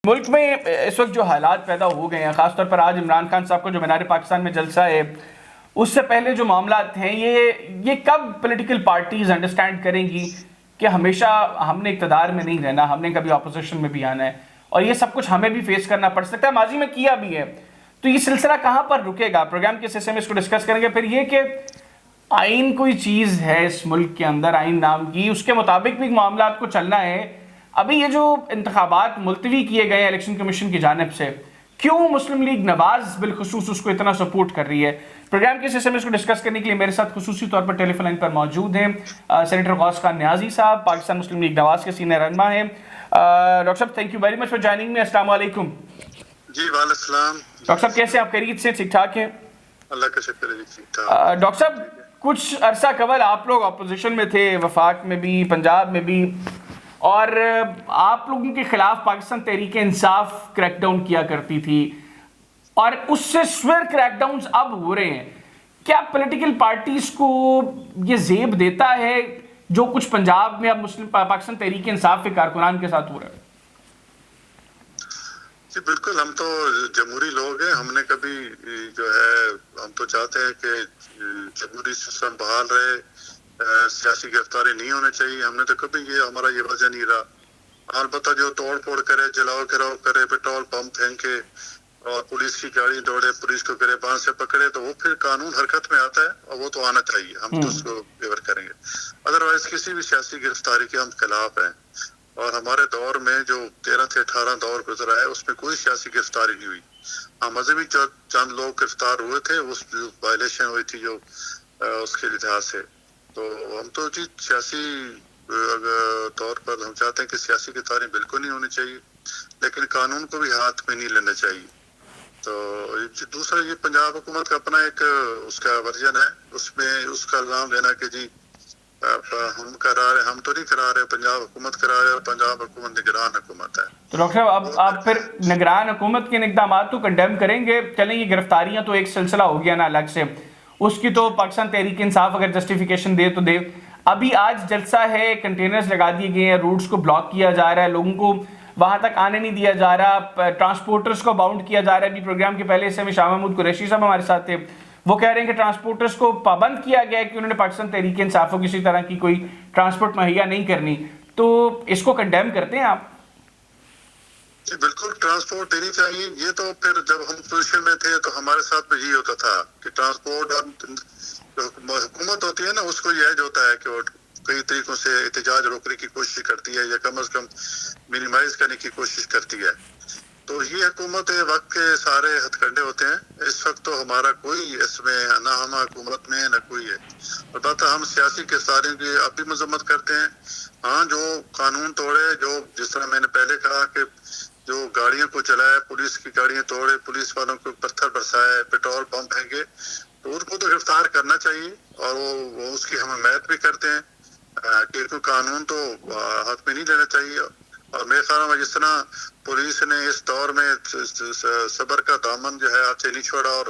ملک میں اس وقت جو حالات پیدا ہو گئے ہیں، خاص طور پر آج عمران خان صاحب کو جو مینار پاکستان میں جلسہ ہے، اس سے پہلے جو معاملات ہیں، یہ کب پولیٹیکل پارٹیز انڈرسٹینڈ کریں گی کہ ہمیشہ ہم نے اقتدار میں نہیں رہنا، ہم نے کبھی اپوزیشن میں بھی آنا ہے، اور یہ سب کچھ ہمیں بھی فیس کرنا پڑ سکتا ہے، ماضی میں کیا بھی ہے. تو یہ سلسلہ کہاں پر رکے گا؟ پروگرام کے حصے میں اس کو ڈسکس کریں گے. پھر یہ کہ آئین کوئی چیز ہے اس ملک کے اندر، آئین نام کی، اس کے مطابق بھی معاملات کو چلنا ہے. ابھی یہ جو انتخابات ملتوی کیے گئے الیکشن کمیشن کی جانب سے، کیوں مسلم لیگ نواز بالخصوص اس کو اتنا سپورٹ کر رہی ہے؟ پروگرام کے حصے میں اس کو ڈسکس کرنے کے لیے میرے ساتھ خصوصی طور پر ٹیلی فون لائن پر موجود ہیں سینیٹر غوث خان نیازی صاحب، پاکستان مسلم لیگ نواز کے سینئر رہنما ہیں. ڈاکٹر صاحب thank you very much for joining me. السلام علیکم. جی وعلیکم السلام. ڈاکٹر صاحب کیسے ہیں آپ؟ خیریت سے؟ ٹھیک ٹھاک ہیں؟ اللہ کا شکر ہے جی ٹھیک ٹھاک. ڈاکٹر صاحب کچھ عرصہ قبل آپ لوگ اپوزیشن میں تھے، وفاق میں بھی، پنجاب میں بھی، اور آپ لوگوں کے خلاف پاکستان تحریک انصاف کریک ڈاؤن کیا کرتی تھی، اور اس سے سوئر کریک ڈاؤنز اب ہو رہے ہیں. کیا پولیٹیکل پارٹیز کو یہ زیب دیتا ہے جو کچھ پنجاب میں اب مسلم پاکستان تحریک انصاف کے کارکنان کے ساتھ ہو رہا ہے؟ جی بالکل، ہم تو جمہوری لوگ ہیں. ہم نے کبھی جو ہے، ہم تو چاہتے ہیں کہ جمہوری سسٹم بحال رہے، سیاسی گرفتاری نہیں ہونے چاہیے. ہم نے تو کبھی ہمارا یہ وجہ نہیں رہا. البتہ جو توڑ پھوڑ کرے، جلاؤ گراؤ کرے، پیٹرول پمپ پھینکے اور پولیس کی گاڑی دوڑے، پولیس کو گریبان سے پکڑے، تو وہ پھر قانون حرکت میں آتا ہے، اور وہ تو آنا چاہیے. ہم تو اس کو فیور کریں گے. ادروائز کسی بھی سیاسی گرفتاری کے ہم خلاف ہیں. اور ہمارے دور میں جو 13 سے 18 دور گزرا ہے، اس میں کوئی سیاسی گرفتاری نہیں ہوئی. ہاں مذہبی چند لوگ گرفتار ہوئے تھے، اس وائلیشن ہوئی تھی جو اس کے لحاظ سے. تو ہم تو جی سیاسی طور پر ہم چاہتے ہیں کہ سیاسی گرفتاری بالکل نہیں ہونی چاہیے، لیکن قانون کو بھی ہاتھ میں نہیں لینا چاہیے. تو دوسرا یہ پنجاب حکومت کا اپنا ایک اس کا ورژن ہے، اس میں اس کا الزام دینا کہ جی ہم کرا رہے، ہم تو نہیں کرا رہے، پنجاب حکومت کرا رہے، اور پنجاب حکومت نگران حکومت ہے. تو ڈاکٹر صاحب اب آپ پھر نگران حکومت کے اقدامات تو کنڈیم کریں گے. چلیں یہ گرفتاریاں تو ایک سلسلہ ہو گیا نا الگ سے، اس کی تو پاکستان تحریک انصاف اگر جسٹیفیکیشن دے تو دے. ابھی آج جلسہ ہے، کنٹینرز لگا دیے گئے ہیں، روٹس کو بلاک کیا جا رہا ہے، لوگوں کو وہاں تک آنے نہیں دیا جا رہا، ٹرانسپورٹرز کو باؤنڈ کیا جا رہا ہے. ابھی پروگرام کے پہلے حصے میں شاہ محمود قریشی صاحب ہمارے ساتھ تھے، وہ کہہ رہے ہیں کہ ٹرانسپورٹرز کو پابند کیا گیا ہے کہ انہوں نے پاکستان تحریک انصاف کو کسی طرح کی کوئی ٹرانسپورٹ مہیا نہیں کرنی. تو اس کو کنڈیم کرتے ہیں آپ؟ جی بالکل، ٹرانسپورٹ دینی چاہیے. یہ تو پھر جب ہم پوزیشن میں تھے تو ہمارے ساتھ میں یہی ہوتا تھا کہ ٹرانسپورٹ حکومت ہوتی ہے نا، اس کو یہ ایج ہوتا ہے کہ وہ کئی طریقوں سے احتجاج روکنے کی کوشش کرتی ہے، یا کم از کم منیمائز کرنے کی کوشش کرتی ہے. تو یہ حکومت وقت کے سارے ہتھ کنڈے ہوتے ہیں. اس وقت تو ہمارا کوئی اس میں نہ ہم حکومت میں نہ کوئی ہے. البتہ ہم سیاسی گرفتاریوں کی اب بھی مذمت کرتے ہیں. ہاں جو قانون توڑے، جو جس طرح میں نے پہلے کہا کہ جو گاڑیوں کو چلائے، پولیس کی گاڑیاں توڑے، پولیس والوں کو پتھر برسائے، پیٹرول پمپ پھینکے، تو ان کو تو گرفتار کرنا چاہیے. اور وہ اس کی ہم حمایت بھی کرتے ہیں کہ قانون تو ہاتھ میں نہیں لینا چاہیے. اور میرے خیال میں جس طرح پولیس نے اس دور میں صبر کا دامن جو ہے ہاتھ سے نہیں چھوڑا، اور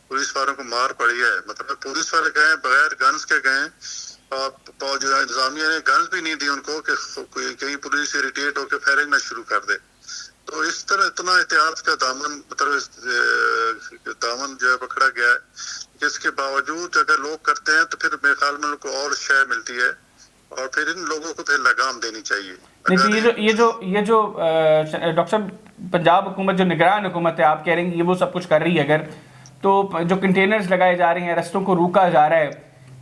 پولیس والوں کو مار پڑی ہے. مطلب پولیس والے گئے بغیر گنز کے گئے، اور جو انتظامیہ نے گنز بھی نہیں دی ان کو کہ کہیں پولیس اریٹیٹ ہو کے فائرنگ نہ شروع کر دے. تو اس طرح اتنا احتیاط کا دامن، مطلب دامن جو ہے پکڑا گیا ہے، جس کے باوجود اگر لوگ کرتے ہیں تو پھر میرے خیال میں ان کو اور شے ملتی ہے، اور پھر ان لوگوں کو پھر لگام دینی چاہیے. نہیں تو یہ جو ڈاکٹر صاحب پنجاب حکومت جو نگران حکومت ہے، آپ کہہ رہے ہیں کہ یہ وہ سب کچھ کر رہی ہے، اگر تو جو کنٹینرز لگائے جا رہے ہیں، رستوں کو روکا جا رہا ہے،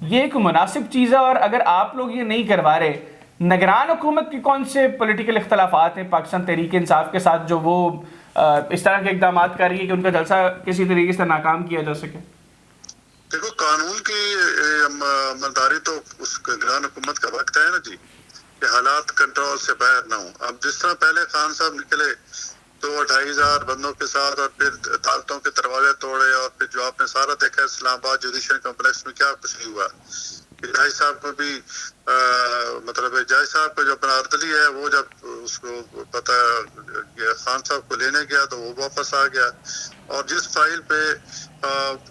یہ ایک مناسب چیز ہے؟ اور اگر آپ لوگ یہ نہیں کروا رہے، نگران حکومت کے کون سے پولیٹیکل اختلافات ہیں پاکستان تحریک انصاف کے ساتھ جو وہ اس طرح کے اقدامات کر رہی ہے کہ ان کا جلسہ کسی طریقے سے ناکام کیا جا سکے؟ دیکھو، قانون کی عملداری تو اس نگران حکومت کا وقت ہے نا جی، کہ حالات کنٹرول سے باہر نہ ہوں. اب جس طرح پہلے خان صاحب نکلے تو 2,500 بندوں کے ساتھ، اور پھر عدالتوں کے دروازے توڑے، اور پھر جو آپ نے سارا دیکھا اسلام آباد جوڈیشل کمپلیکس میں کیا کچھ نہیں ہوا. جائی صاحب کو بھی مطلب جائی صاحب کو جو اپنا اردلی ہے، وہ جب اس کو پتہ خان صاحب کو لینے گیا تو وہ واپس آ گیا. اور جس فائل پہ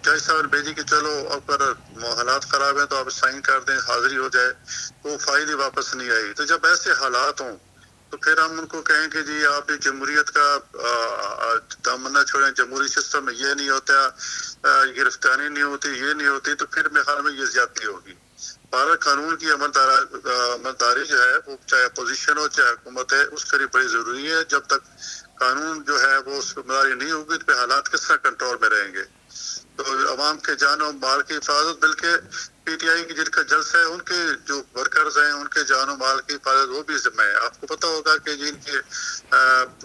جائی صاحب نے بھیجی کہ چلو اگر حالات خراب ہیں تو آپ سائن کر دیں، حاضری ہو جائے، تو وہ فائل ہی واپس نہیں آئی. تو جب ایسے حالات ہوں تو پھر ہم ان کو کہیں کہ جی آپ جمہوریت کا تمنا چھوڑیں, جمہوری سسٹم میں یہ نہیں ہوتا, گرفتاری نہیں ہوتی, یہ نہیں ہوتی, تو پھر میرے خیال میں یہ زیادتی ہوگی. بھارت قانون کی عملداری جو ہے وہ چاہے اپوزیشن ہو چاہے حکومت ہے اس کے لیے بڑی ضروری ہے. جب تک قانون جو ہے وہ اس پر عملداری نہیں ہوگی تو پھر حالات کس طرح کنٹرول میں رہیں گے. تو عوام کے جان و مال کی حفاظت, بلکہ پی ٹی آئی کی جن کا جلسہ ہے ان کے جو ورکرز ہیں ان کے جان و مال کی حفاظت وہ بھی ذمہ ہے. آپ کو پتہ ہوگا کہ جن کے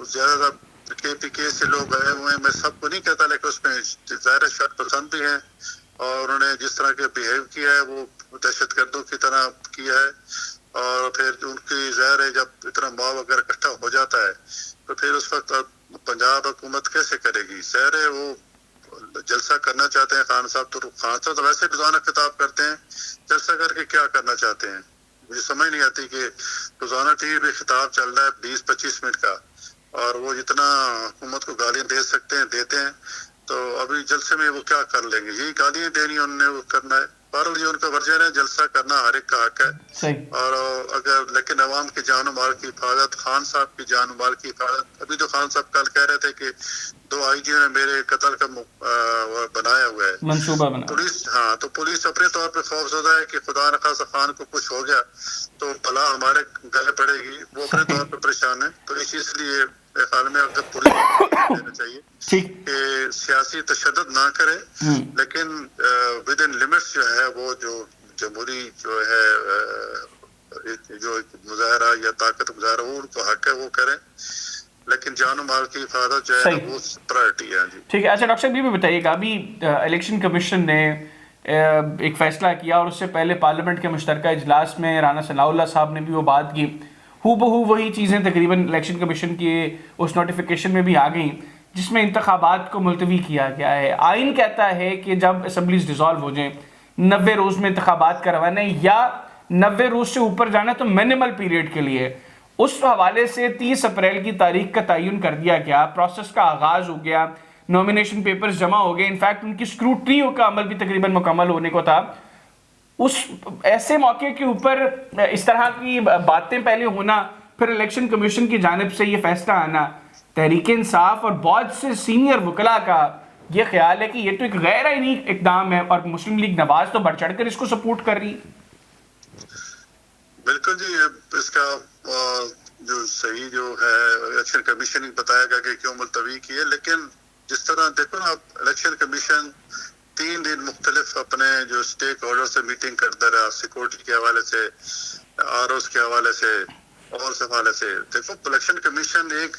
زیادہ کے پی کے سے لوگ آئے ہوئے ہیں, میں سب کو نہیں کہتا لیکن اس میں ظاہر شرط پسند بھی ہیں, اور انہوں نے جس طرح کے بیہیو کیا ہے وہ دہشت گردوں کی طرح کیا ہے. اور پھر ان کی ظاہر ہے جب اتنا ماب اگر اکٹھا ہو جاتا ہے تو پھر اس وقت پنجاب حکومت کیسے کرے گی؟ ظاہر ہے وہ جلسہ کرنا چاہتے ہیں خان صاحب, تو خان صاحب تو ویسے روزانہ خطاب کرتے ہیں, جلسہ کر کے کیا کرنا چاہتے ہیں مجھے سمجھ نہیں آتی. کہ روزانہ ٹی وی پہ خطاب چل رہا ہے 20-25 منٹ کا, اور وہ جتنا حکومت کو گالیاں دے سکتے ہیں دیتے ہیں, تو ابھی جلسے میں وہ کیا کر لیں گے؟ یہی گالیاں دینی انہوں نے, وہ کرنا ہے. بہرحال یہ ان کا ورژن ہے, جلسہ کرنا ہر ایک کا حق ہے. صحیح. اور اگر لیکن عوام کی جان و مال کی حفاظت, خان صاحب کی جان و مال کی حفاظت, ابھی تو خان صاحب کل کہہ رہے تھے کہ 2 آئی جی نے میرے قتل کا بنایا ہوا ہے, منصوبہ بنا پولیس. ہاں, تو پولیس اپنے طور پہ خوف زدہ ہے کہ خدا نخواستہ خان کو کچھ ہو گیا تو بلا ہمارے گلے پڑے گی, وہ اپنے طور پہ پریشان ہے. تو اس لیے میرے خیال میں اگر پولیس دینا چاہیے کہ سیاسی تشدد نہ کرے, لیکن ود ان لمٹس جو ہے وہ جو جمہوری جو ہے جو مظاہرہ یا طاقت مظاہرہ وہ ان کو حق ہے وہ کریں, لیکن جان و مال کی حفاظت جو ہے نا وہ پرائرٹی ہے. جی ٹھیک ہے. اچھا ڈاکٹر صاحب یہ بھی بتائیے گا, ابھی الیکشن کمیشن نے ایک فیصلہ کیا اور اس سے پہلے پارلیمنٹ کے مشترکہ اجلاس میں رانا ثناء اللہ صاحب نے بھی وہ بات کی, ہو بہو وہی چیزیں تقریباً الیکشن کمیشن کی اس نوٹیفیکیشن میں بھی آ گئیں جس میں انتخابات کو ملتوی کیا گیا ہے. آئین کہتا ہے کہ جب اسمبلیز ڈیزالو ہو جائیں 90 روز میں انتخابات کروانے یا 90 روز سے اوپر جانا تو منیمل پیریڈ کے لیے. اس حوالے سے 30 اپریل کی تاریخ کا تعین کر دیا گیا, پروسیس کا آغاز ہو گیا, نومینیشن پیپرز جمع ہو گئے, انفیکٹ ان کی اسکروٹنی کا عمل بھی تقریباً مکمل ہونے کو تھا. اس ایسے موقع کے اوپر اس طرح کی باتیں پہلے ہونا, پھر الیکشن کمیشن کی جانب سے یہ فیصلہ آنا, تحریک انصاف اور بہت سے سینئر وکلاء کا یہ خیال ہے کہ یہ تو ایک غیر آئینی اقدام ہے, اور مسلم لیگ نواز تو بڑھ چڑھ کر اس کو سپورٹ کر رہی. بالکل جی, اس کا جو صحیح جو ہے الیکشن کمیشن ہی بتائے گا کہ کیوں ملتوی کی ہے. لیکن جس طرح دیکھو نا, الیکشن کمیشن 3 دن مختلف اپنے جو اسٹیک ہولڈر سے میٹنگ کرتا رہا, سیکورٹی کے حوالے سے, آر اوز کے حوالے سے, اور اس حوالے سے. دیکھو الیکشن کمیشن ایک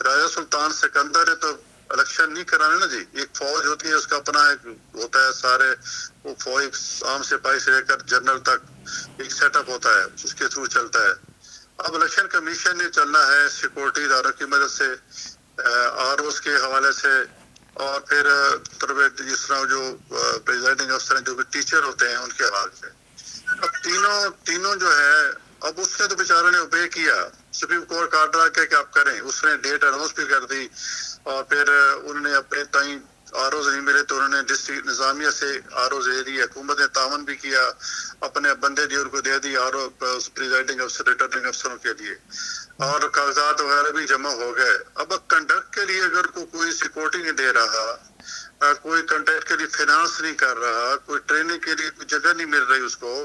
راجہ سلطان سکندر ہے تو الیکشن نہیں کرانے نا جی, ایک فوج ہوتی ہے, اس کا اپنا ایک ہوتا ہے, سارے وہ فوج عام سپاہی سے لے کر جنرل تک ایک سیٹ اپ ہوتا ہے جس کے تھرو چلتا ہے. اب الیکشن کمیشن نے چلنا ہے سیکورٹی اداروں کی مدد سے, آر اوز کے حوالے سے, اور پھر جس طرح جو پریزائڈنگ افسر ہیں جو بھی ٹیچر ہوتے ہیں ان کے حوالے سے. اب تینوں جو ہے, اب اس نے تو بیچاروں نے اوبے کیا, سپریم کورٹ کا آرڈر آ کہ آپ کریں, اس نے ڈیٹ اناؤنس بھی کر دی, اور پھر انہوں نے اپنے تائیں آر اوز نہیں ملے تو انہوں نے ڈسٹرکٹ نظامیہ سے آر اوز دے دی. حکومت نے تعاون بھی کیا, اپنے بندے جو ان کو دے دی آر او پریزائڈنگ افسر ریٹرننگ افسروں کے لیے, اور کاغذات وغیرہ بھی جمع ہو گئے. اب کنڈکٹ کے لیے اگر کوئی سیکورٹی نہیں دے رہا, کوئی کنٹیکٹ کے لیے فائنانس نہیں کر رہا, کوئی ٹریننگ کے لیے کوئی جگہ نہیں مل رہی اس کو,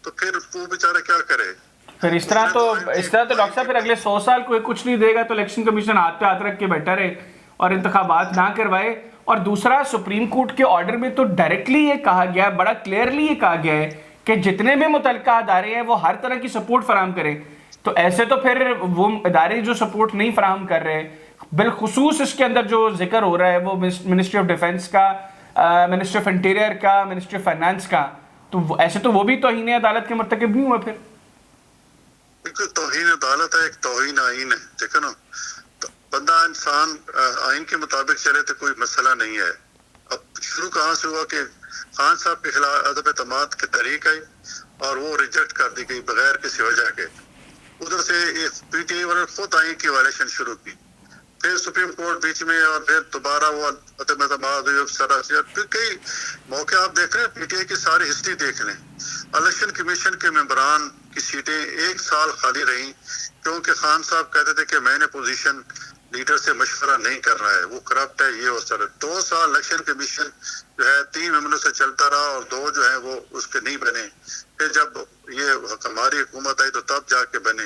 تو پھر وہ بیچارہ کیا کرے؟ پھر اس طرح تو ڈاکٹر صاحب پھر اگلے 100 سال کوئی کچھ نہیں دے گا تو الیکشن کمیشن ہاتھ پہ ہاتھ رکھ کے بیٹھا رہے اور انتخابات نہ کروائے. اور دوسرا, سپریم کورٹ کے آرڈر میں تو ڈائریکٹلی یہ کہا گیا ہے, بڑا کلیئرلی یہ کہا گیا ہے کہ جتنے بھی متعلقہ ادارے ہیں وہ ہر طرح کی سپورٹ فراہم کریں. تو ایسے تو پھر وہ ادارے جو سپورٹ نہیں فراہم کر رہے, بالخصوص اس کے اندر جو ذکر ہو رہا ہے وہ منسٹری آف ڈیفنس کا, منسٹری آف انٹیریئر کا, منسٹری آف فائنانس کا, تو ایسے تو وہ بھی توہین عدالت کے مرتکب نہیں ہوا. پھر بالکل توہین عدالت ہے, ایک توہین آئین ہے. دیکھو نا, بندہ انسان آئین کے مطابق چلے تو کوئی مسئلہ نہیں ہے. اب شروع کہاں سے ہوا کہ خان صاحب کے خلاف عدم اعتماد کی تحریک آئی اور وہ ریجیکٹ کر دی گئی بغیر کسی وجہ کے. ادھر سے پی ٹی آئی والے خود آئین کی وائلیشن شروع کی, پھر سپریم کورٹ بیچ میں, اور پھر دوبارہ وہ عدم اعتماد ہوئی. پھر کئی موقع آپ دیکھ رہے ہیں, پی ٹی آئی کی ساری ہسٹری دیکھ لیں. الیکشن کمیشن کے ممبران کی سیٹیں 1 سال خالی رہیں، کیونکہ خان صاحب کہتے تھے کہ میں نے پوزیشن لیڈر سے مشورہ نہیں کر رہا ہے، وہ کرپٹ ہے، یہ اور سر 2 سال الیکشن کمیشن جو ہے 3 ممبروں سے چلتا رہا اور 2 جو ہیں وہ اس کے نہیں بنے، پھر جب یہ ہماری حکومت آئی تو تب جا کے بنے.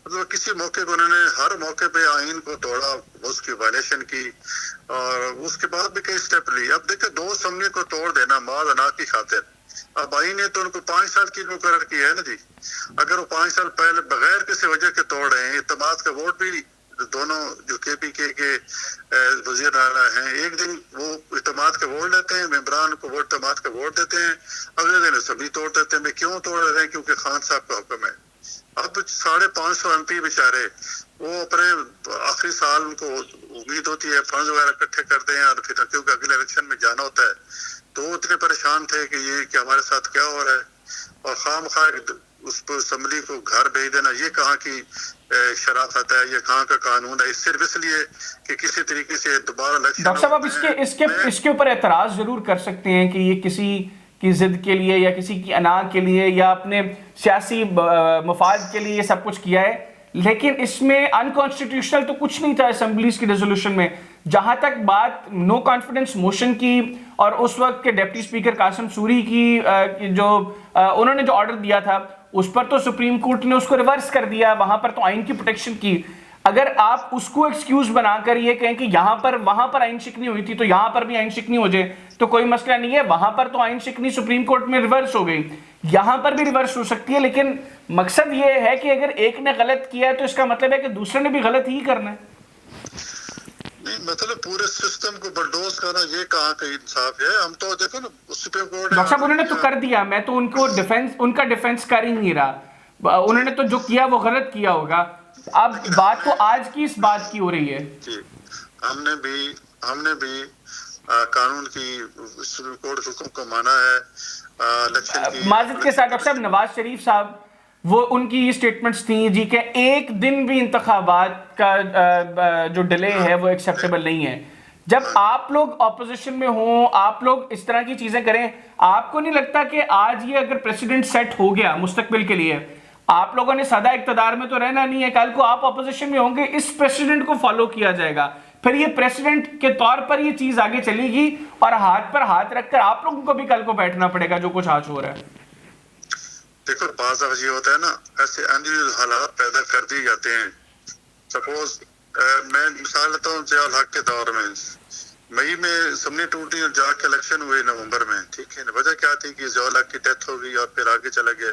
مطلب کسی موقع پہ انہوں نے ہر موقع پہ آئین کو توڑا، اس کی وائلیشن کی، اور اس کے بعد بھی کئی اسٹیپ لی. اب دیکھیں 2 اسمبلی کو توڑ دینا ماذ انا کی خاطر، اب آئین نے تو ان کو 5 سال کی مقرر کی ہے نا جی. اگر وہ 5 سال پہلے بغیر کسی وجہ کے توڑ رہے ہیں، اعتماد کا ووٹ بھی دونوں جو کے پی کے وزیر اعلیٰ ہیں ایک دن وہ اعتماد کا ووٹ لیتے ہیں، ممبران کو ووٹ اعتماد کا ووٹ دیتے ہیں، اگلے دن اسمبلی توڑ دیتے ہیں. میں کیوں توڑ رہے ہیں؟ کیونکہ خان صاحب کا حکم ہے. اب 550 ایم پی بیچارے وہ اپنے آخری سال ان کو امید ہوتی ہے فنڈز وغیرہ اکٹھے کرتے ہیں، اور پھر کیونکہ اگلے الیکشن میں جانا ہوتا ہے تو وہ اتنے پریشان تھے کہ یہ کہ ہمارے ساتھ کیا ہو رہا ہے، اور خام خواہ اس کو اسمبلی کو گھر بھیج دینا یہ کہاں کی شرافت ہے، یہ کہاں کا قانون ہے. صرف اس لیے کہ کسی طریقے سے دوبارہ الیکشن. ڈاکٹر صاحب آپ اس کے اوپر اعتراض ضرور کر سکتے ہیں کہ یہ کسی کی ضد کے لیے یا کسی کی انا کے لیے یا اپنے سیاسی مفاد کے لیے یہ سب کچھ کیا ہے، لیکن اس میں انکانسٹیٹیوشنل تو کچھ نہیں تھا اسمبلیز کی ریزولوشن میں. جہاں تک بات نو کانفیڈنس موشن کی اور اس وقت کے ڈپٹی اسپیکر قاسم سوری کی جو انہوں نے جو آرڈر دیا تھا اس پر تو سپریم کورٹ نے اس کو ریورس کر دیا، وہاں پر تو آئین کی پروٹیکشن کی. اگر آپ اس کو ایکسکیوز بنا کر یہ کہیں کہ یہاں پر وہاں پر آئین شکنی ہوئی تھی تو یہاں پر بھی آئین شکنی ہو جائے تو کوئی مسئلہ نہیں ہے. وہاں پر تو آئین شکنی سپریم کورٹ میں ریورس ہو گئی، یہاں پر بھی ریورس ہو سکتی ہے. لیکن مقصد یہ ہے کہ اگر ایک نے غلط کیا ہے تو اس کا مطلب ہے کہ دوسرے نے بھی غلط ہی کرنا ہے. نہیں مطلب پورے سسٹم کو بلڈوز کرنا یہ کہاں کا انصاف ہے. ہم تو دیکھو نا سپریم کورٹ ڈاکٹر صاحب انہوں نے تو کر دیا، میں تو ان کا ڈیفنس کر ہی نہیں رہا. انہوں نے تو جو کیا وہ غلط کیا ہوگا. اب بات تو آج کی اس بات کی ہو رہی ہے. جی ہم نے بھی قانون کی سپریم کورٹ کے حکم کو مانا ہے. الیکشن کی معذرت کے ساتھ ڈاکٹر صاحب نواز شریف صاحب وہ ان کی یہ سٹیٹمنٹس تھیں جی کہ ایک دن بھی انتخابات کا جو ڈیلے ہے وہ ایکسیپٹیبل نہیں ہے. جب آپ لوگ اپوزیشن میں ہوں، آپ لوگ اس طرح کی چیزیں کریں، آپ کو نہیں لگتا کہ آج یہ اگر پریسیڈنٹ سیٹ ہو گیا مستقبل کے لیے، آپ لوگوں نے سادہ اقتدار میں تو رہنا نہیں ہے، کل کو آپ اپوزیشن میں ہوں گے، اس پریسیڈنٹ کو فالو کیا جائے گا، پھر یہ پریسیڈنٹ کے طور پر یہ چیز آگے چلے گی اور ہاتھ پر ہاتھ رکھ کر آپ لوگوں کو بھی کل کو بیٹھنا پڑے گا جو کچھ آج ہو رہا ہے. دیکھو بعض دفعہ یہ ہوتا ہے نا ایسے انڈیویجول حالات پیدا کر دیے جاتے ہیں. سپوز میں مثال لیتا ہوں ضیاء الحق کے دور میں مئی میں اسمبلی ٹوٹی اور جا کے الیکشن ہوئے نومبر میں، ٹھیک ہے. وجہ کیا تھی کہ ضیاء الحق کی ڈیتھ ہو گئی اور پھر آگے چلا گیا.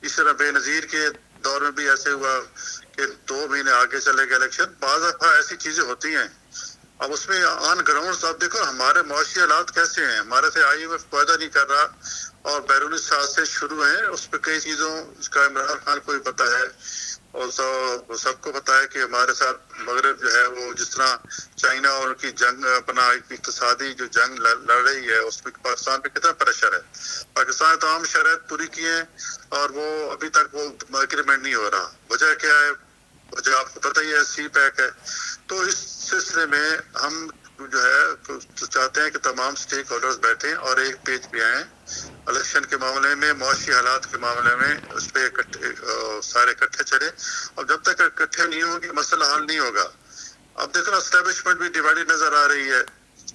اس طرح بے نظیر کے دور میں بھی ایسے ہوا کہ 2 مہینے آگے چلے گئے الیکشن. بعض دفعہ ایسی چیزیں ہوتی ہیں. اب اس میں آن گراؤنڈ آپ دیکھو ہمارے معاشی حالات کیسے ہیں. ہمارے سے آئی ایم ایف فائدہ نہیں کر رہا اور بیرونی سازشیں شروع ہیں. اس پہ کئی چیزوں اس کا عمران خان کو بھی پتہ ہے اور سب کو پتہ ہے کہ ہمارے ساتھ مغرب جو ہے وہ جس طرح چائنا اور ان کی جنگ اپنا اقتصادی جو جنگ لڑ رہی ہے اس میں پاکستان پہ کتنا پریشر ہے. پاکستان نے تمام شرائط پوری کی ہیں اور وہ ابھی تک وہ ایگریمنٹ نہیں ہو رہا. وجہ کیا ہے؟ وجہ آپ کو پتہ ہی ہے سی پیک ہے. تو اس سلسلے میں ہم جو ہے چاہتے ہیں کہ تمام سٹیک ہولڈرز بیٹھیں اور ایک پیج پہ آئیں الیکشن کے معاملے میں، معاشی حالات کے معاملے میں اس پہ سارے اکٹھے چلیں. اور جب تک اکٹھے نہیں ہوں گے مسئلہ حل نہیں ہوگا. اب دیکھو نا اسٹیبلشمنٹ بھی ڈیوائڈڈ نظر آ رہی ہے.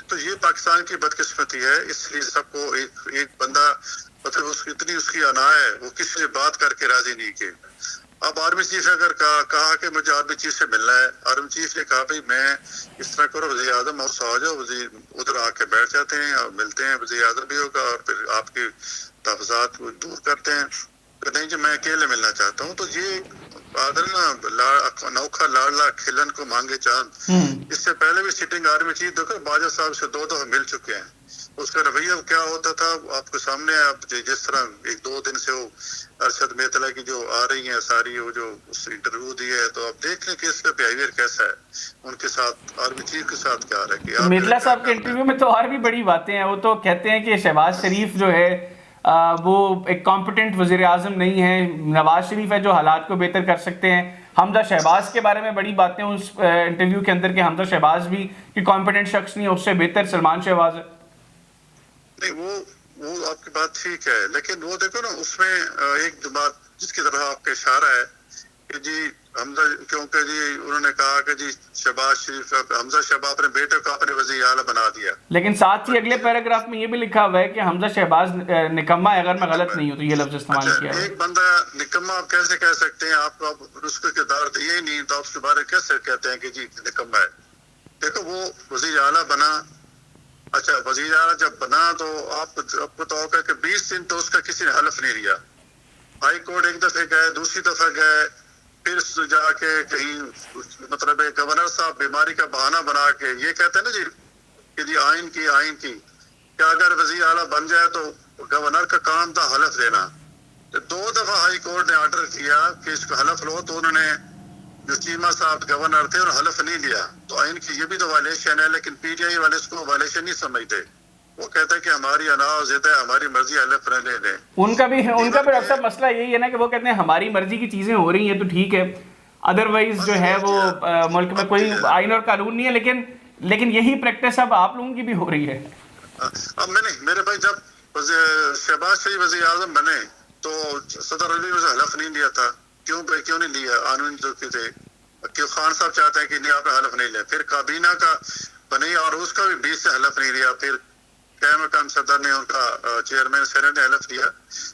تو یہ پاکستان کی بدقسمتی ہے. اس لیے سب کو ایک بندہ مطلب اتنی اس کی انا ہے وہ کسی سے بات کر کے راضی نہیں کہ. اب آرمی چیف نے اگر کہا کہ مجھے آرمی چیف سے ملنا ہے، آرمی چیف نے کہا بھائی میں اس طرح کرو وزیر اعظم اور آ جاؤ، وزیر ادھر آ کے بیٹھ جاتے ہیں اور ملتے ہیں، وزیر اعظم بھی ہوگا اور پھر آپ کے تحفظات کو دور کرتے ہیں. نہیں جو میں اکیلے ملنا چاہتا ہوں. تو یہ بادل نا انوکھا لاڈلا کھلن کو مانگے چاند. اس سے پہلے بھی سٹنگ آرمی چیف دیکھو باجوہ صاحب سے 2 دفعہ مل چکے ہیں. اس کا رویہ کیا ہوتا تھا آپ کے سامنے ہے. آپ جس طرح 1-2 دن سے وہ ارشد میتلا کی جو آ رہی ہیں ساری وہ جو انٹرویو دی ہے تو آپ دیکھ لیں کہ اس کا بیہیویئر کیسا ہے ان کے ساتھ، آرمی چیف کے ساتھ کیا رہا ہے. میتلا صاحب کے انٹرویو میں تو اور بھی بڑی باتیں ہیں. وہ تو کہتے ہیں کہ شہباز شریف جو ہے وہ ایک کمپیٹنٹ وزیر اعظم نہیں ہے، نواز شریف ہے جو حالات کو بہتر کر سکتے ہیں. حمزہ شہباز کے بارے میں بڑی باتیں اس انٹرویو کے اندر کہ حمزہ شہباز بھی کہ کمپیٹنٹ شخص نہیں ہے، اس سے بہتر سلمان شہباز ہے. نہیں وہ آپ کی بات ٹھیک ہے، لیکن وہ دیکھو نا اس میں ایک جو بات جس کی طرف آپ کا اشارہ ہے کہ جی حمزہ، کیونکہ جی انہوں نے کہا کہ جی شہباز شریف حمزہ شہباز اپنے بیٹے کو اپنے وزیر اعلیٰ بنا دیا، لیکن ساتھ ہی اگلے پیراگراف میں یہ بھی لکھا ہوا ہے کہ حمزہ شہباز نکما ہے، اگر میں غلط نہیں ہوں تو یہ لفظ استعمال اچھا کیا ہوا ہے۔ ایک بندہ نکما آپ کیسے کہہ سکتے ہیں؟ آپ کو اس کو کردار دیا ہی نہیں تو آپ اس کے بارے میں کیسے کہتے ہیں کہ جی نکما ہے؟ دیکھو وہ وزیر اعلیٰ بنا، اچھا وزیر اعلیٰ جب بنا تو آپ کو توقع کہ 20 دن تو اس کا کسی نے حلف نہیں لیا، ہائی کورٹ ایک دفعہ گئے، دوسری دفعہ گئے، پھر جا کے کہیں مطلب گورنر صاحب بیماری کا بہانہ بنا کے یہ کہتے ہیں نا جی کہ جی آئین کی کہ اگر وزیر اعلیٰ بن جائے تو گورنر کا کام تھا حلف دینا، تو 2 دفعہ ہائی کورٹ نے آرڈر کیا کہ اس کو حلف لو، تو انہوں نے جو چیمہ صاحب گورنر تھے اور حلف نہیں لیا، تو آئین کی یہ بھی تو وائلیشن ہے، لیکن پی ٹی آئی والے اس کو وائلیشن نہیں سمجھتے، وہ کہتے ہیں کہ ہماری انا و ضد ہے، ہماری مرضی حلف رہنے دیں۔ ان کا بھی ڈاکٹر صاحب مسئلہ یہی ہے نا کہ وہ کہتے ہیں ہماری مرضی کی چیزیں ہو رہی ہیں تو ٹھیک ہے، ادروائز جو ہے وہ ملک میں کوئی آئین اور قانون نہیں ہے، لیکن یہی پریکٹس اب آپ لوگوں کی بھی ہو رہی ہے۔ اب میں نہیں، میرے بھائی جب شہباز شریف وزیر اعظم بنے تو صدر علی نے حلف نہیں لیا تھا، کیوں نہیں لیا؟ قانون جو تھے کہ خان صاحب چاہتے ہیں کہ نہیں آپ نے حلف نہیں لیا، پھر کابینہ کا بنی اور اس کا بھی 20 سے حلف نہیں لیا، پھر قائم مقام صدر نے ان کا چیئرمین سینٹ نے حلف لیا،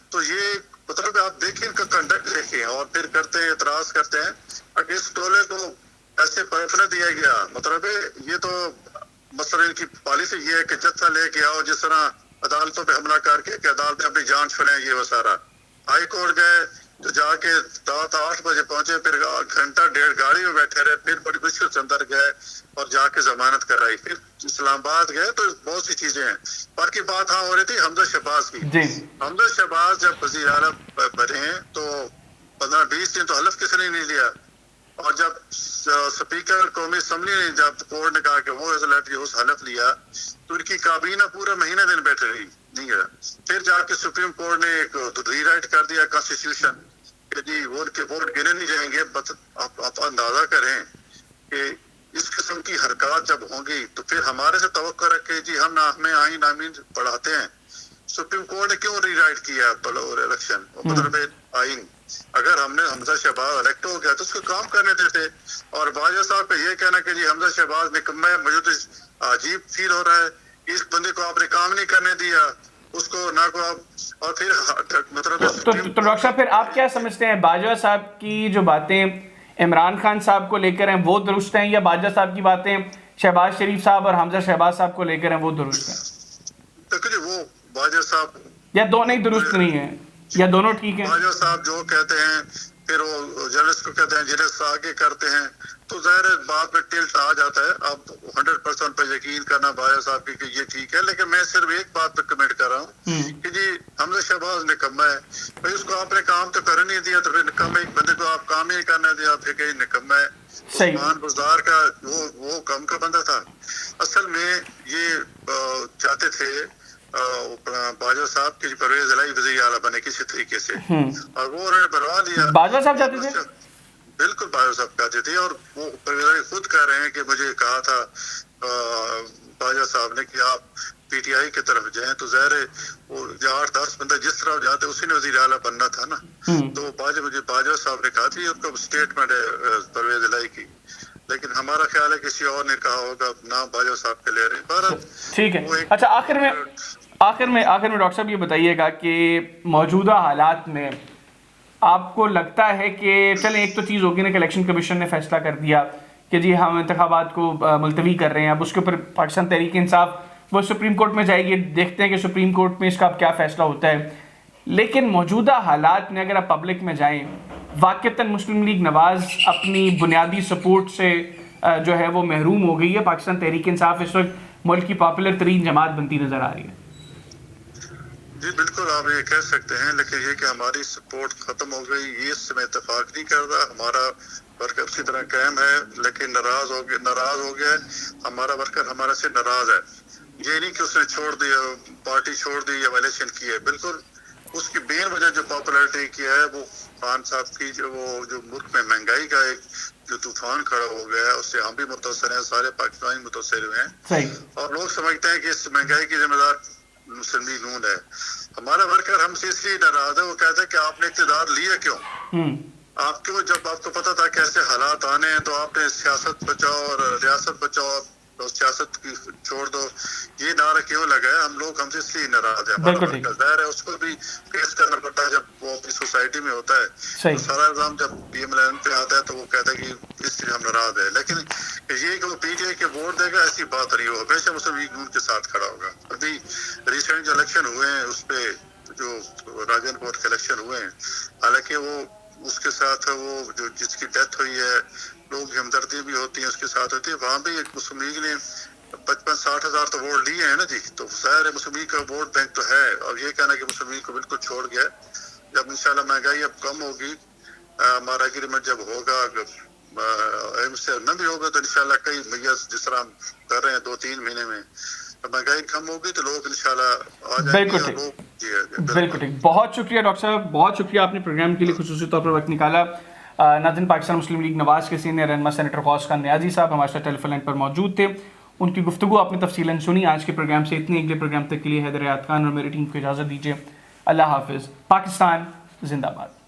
تو یہ مطلب آپ دیکھیں ان کا کنڈکٹ دیکھیں اور پھر کرتے ہیں اعتراض کرتے ہیں اگر اس ٹولے کو ایسے پرفنا دیا گیا، مطلب یہ تو مثلا ان کی پالیسی یہ ہے کہ جتھا لے کے آؤ، جس طرح عدالتوں پہ حملہ کر کے کہ عدالتیں اپنی جان چھڑیں، یہ وہ سارا ہائی کورٹ گئے تو جا کے رات 8 بجے پہنچے، پھر گھنٹہ ڈیڑھ گاڑی میں بیٹھے رہے، پھر بڑی مشکل سے اندر گئے اور جا کے ضمانت کرائی، پھر اسلام آباد گئے، تو بہت سی چیزیں ہیں۔ باقی بات ہاں ہو رہی تھی حمزہ شہباز کی۔ جی حمزہ شہباز جب وزیر اعلیٰ بنے تو 15-20 دن تو حلف کسی نے نہیں لیا، اور جب سپیکر قومی اسمبلی نے جب کورٹ نے کہا کہ وہ اس حلف لیا تو ان کی کابینہ پورا مہینہ دن بیٹھے رہی نہیں گیا، پھر جا کے سپریم کورٹ نے ایک ری رائٹ کر دیا کانسٹیٹیوشن کہ جی ووٹ گنے نہیں جائیں گے۔ آپ اندازہ کریں کہ اس قسم کی حرکات جب ہوں گی تو پھر ہمارے سے توقع رکھے جی ہمیں آئین آمین پڑھاتے ہیں، سپریم کورٹ نے کیوں ری رائٹ کیا الیکشن مطلب آئین؟ اگر ہم نے حمزہ شہباز الیکٹ ہو گیا تو اس کو کام کرنے دیتے، اور باجوہ صاحب کا یہ کہنا کہ جی حمزہ شہباز نکما ہے، مجھے تو عجیب فیل ہو رہا ہے، اس بندے کو آپ نے کام نہیں کرنے دیا، اس کو نہ کو آپ، اور پھر مطلب تو ڈاکٹر صاحب پھر آپ کیا سمجھتے ہیں باجوہ صاحب کی جو باتیں عمران خان صاحب کو لے کر ہیں وہ درست ہیں، یا باجوہ صاحب کی باتیں شہباز شریف صاحب اور حمزہ شہباز صاحب کو لے کر ہیں وہ درست ہیں؟ دیکھو جی وہ باجوہ صاحب یا دونوں ہی درست نہیں ہیں، یا دونوں ٹھیک ہیں؟ باجوہ صاحب جو کہتے ہیں پھر وہ جرنلسٹ کو کہتے ہیں، جرنلسٹ آگے کرتے ہیں، تو ظاہر بات میں ٹلٹ آ جاتا ہے۔ اب 100% پہ یقین کرنا باجوہ صاحب کی کہ یہ ٹھیک ہے، لیکن میں صرف ایک بات پہ کمنٹ کر رہا ہوں کہ جی حمزہ شہباز نکما ہے، بھائی اس کو آپ نے کام تو کرنے نہیں دیا، تو پھر نکما ایک بندے کو آپ کام ہی نہیں کرنے دیا، پھر کہیں نکما ہے۔ عثمان بزدار کا وہ کم کا بندہ تھا، اصل میں یہ چاہتے تھے باجوہ صاحب کی پرویز الہی وزیر اعلیٰ بنے کسی طریقے سے، اور وہ انہوں نے بنوا دیا۔ باجوہ صاحب چاہتے تھے؟ بالکل باجوہ صاحب چاہتے تھے، اور وہ پرویز الہی خود کہہ رہے ہیں کہ مجھے کہا تھا باجوہ صاحب نے کہ آپ پی ٹی آئی کی طرف جائیں، تو ظاہر ہے وہ 8-10 بندہ جس طرح جاتے اسی نے وزیر اعلیٰ بننا تھا نا، تو مجھے باجوہ صاحب نے کہا تھی، ان کا اسٹیٹمنٹ ہے پرویز الہی کی، لیکن ہمارا خیال ہے کسی اور نے کہا ہوگا، نام باجوہ صاحب کے لے رہے ہیں۔ ٹھیک ہے، اچھا آخر میں ڈاکٹر صاحب یہ بتائیے گا کہ موجودہ حالات میں آپ کو لگتا ہے کہ چلیں ایک تو چیز ہوگی نا کہ الیکشن کمیشن نے فیصلہ کر دیا کہ جی ہم انتخابات کو ملتوی کر رہے ہیں، اب اس کے اوپر پاکستان تحریک انصاف وہ سپریم کورٹ میں جائے گی، دیکھتے ہیں کہ سپریم کورٹ میں اس کا اب کیا فیصلہ ہوتا ہے، لیکن موجودہ حالات میں اگر آپ پبلک میں جائیں واقعتاً مسلم لیگ نواز اپنی بنیادی سپورٹ سے جو ہے وہ محروم ہو گئی ہے، پاکستان تحریک انصاف اس وقت ملک کی پاپولر ترین جماعت بنتی نظر آ رہی ہے۔ جی بالکل آپ یہ کہہ سکتے ہیں، لیکن یہ کہ ہماری سپورٹ ختم ہو گئی یہ اس سے میں اتفاق نہیں کرتا، ہمارا ورکر اسی طرح قائم ہے، لیکن ناراض ہو گیا ہے ہمارا ورکر، ہمارا سے ناراض ہے، یہ نہیں کہ اس نے چھوڑ دیا، پارٹی چھوڑ دی یا وائلیشن کی ہے، بالکل اس کی مین وجہ جو پاپولرٹی کی ہے وہ خان صاحب کی جو ملک میں مہنگائی کا ایک جو طوفان کھڑا ہو گیا ہے اس سے ہم بھی متاثر ہیں، سارے پاکستانی متاثر ہوئے ہیں، اور لوگ سمجھتے ہیں کہ اس مہنگائی کی ذمہ دار مسلم لیگ نون ہے. ہمارا ورکر ہم سے اس لیے ناراض ہے, وہ کہتا ہے کہ آپ نے اقتدار لیا کیوں؟ آپ کیوں, جب آپ کو پتا تھا کیسے حالات آنے ہیں تو آپ نے سیاست بچاؤ اور ریاست بچاؤ تو سیاست کی چھوڑ دو, یہ نعرہ کیوں لگایا؟ ہم لوگ ہم سے اس لیے ناراض ہے. ہمارا ورکر ظاہر ہے اس کو بھی فیس کرنا پڑتا ہے جب وہ اپنی سوسائٹی میں ہوتا ہے, تو سارا الزام جب پی ایم الیون پہ آتا ہے تو وہ کہتا ہے کہ اس لیے ہم ناراض ہے. لیکن یہ کہ وہ پی ٹی آئی کے ووٹ دے گا ایسی بات نہیں, وہ ہمیشہ مسلم لیگ نون کے ساتھ کھڑا ہوگا. ابھی ریسنٹ جو الیکشن ہوئے ہیں اس پہ جو راجن پور کے الیکشن ہوئے ہیں, حالانکہ وہ اس کے ساتھ وہ جو جس کی ڈیتھ ہوئی ہے لوگ کی ہمدردی بھی ہوتی ہیں اس کے ساتھ ہوتی ہے, وہاں بھی ایک مسلم لیگ نے 55-60 ہزار تو ووٹ لیے ہیں نا جی, تو ظاہر ہے مسلم لیگ کا ووٹ بینک تو ہے. اور یہ کہنا کہ مسلم لیگ کو بالکل چھوڑ گیا, جب انشاءاللہ مہنگائی اب کم ہوگی, ہمارا ایگریمنٹ جب ہوگا ایم سے نہ بھی ہوگا تو انشاءاللہ کئی میئرز جس طرح ہم کر رہے ہیں 2-3 مہینے میں, مہنگائی کم ہوگی تو لوگ انشاءاللہ آ جائیں گے. اور لوگ بالکل ٹھیک. بہت شکریہ ڈاکٹر صاحب, بہت شکریہ آپ نے پروگرام کے لیے خصوصی طور پر وقت نکالا. ناظرین, پاکستان مسلم لیگ نواز کے سینئر رہنما سینیٹر غوث خان نیازی صاحب ہمارے ساتھ ٹیلی فون لائن پر موجود تھے. ان کی گفتگو آپ نے تفصیلاً سنی. آج کے پروگرام سے اتنی, اگلے پروگرام تک کے لیے حیدر حیات خان اور میری ٹیم کو اجازت دیجیے. اللہ حافظ. پاکستان زندہ باد.